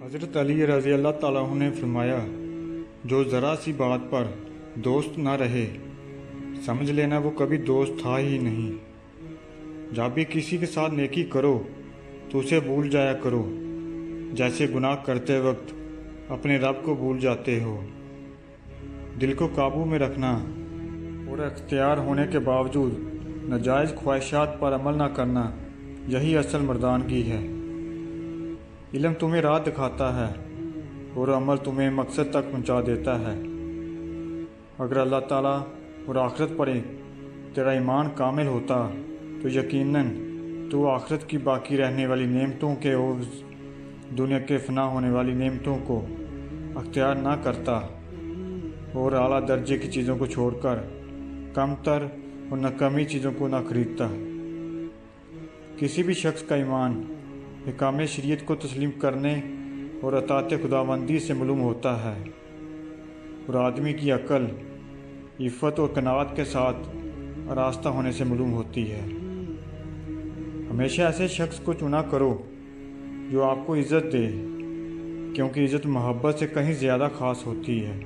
حضرت علی رضی اللہ تعالیٰ عنہ نے فرمایا، جو ذرا سی بات پر دوست نہ رہے سمجھ لینا وہ کبھی دوست تھا ہی نہیں۔ جب بھی کسی کے ساتھ نیکی کرو تو اسے بھول جایا کرو، جیسے گناہ کرتے وقت اپنے رب کو بھول جاتے ہو۔ دل کو قابو میں رکھنا اور اختیار ہونے کے باوجود ناجائز خواہشات پر عمل نہ کرنا، یہی اصل مردانگی ہے۔ علم تمہیں راہ دکھاتا ہے اور عمل تمہیں مقصد تک پہنچا دیتا ہے۔ اگر اللہ تعالیٰ اور آخرت پر تیرا ایمان کامل ہوتا تو یقیناً تو آخرت کی باقی رہنے والی نعمتوں کے عوض دنیا کے فنا ہونے والی نعمتوں کو اختیار نہ کرتا اور اعلیٰ درجے کی چیزوں کو چھوڑ کر کم تر اور ناکامی چیزوں کو نہ خریدتا۔ کسی بھی شخص کا ایمان احکام شریعت کو تسلیم کرنے اور اطاعت خداوندی سے معلوم ہوتا ہے، اور آدمی کی عقل عفت اور قناعت کے ساتھ آراستہ ہونے سے معلوم ہوتی ہے۔ ہمیشہ ایسے شخص کو چنا کرو جو آپ کو عزت دے، کیونکہ عزت محبت سے کہیں زیادہ خاص ہوتی ہے۔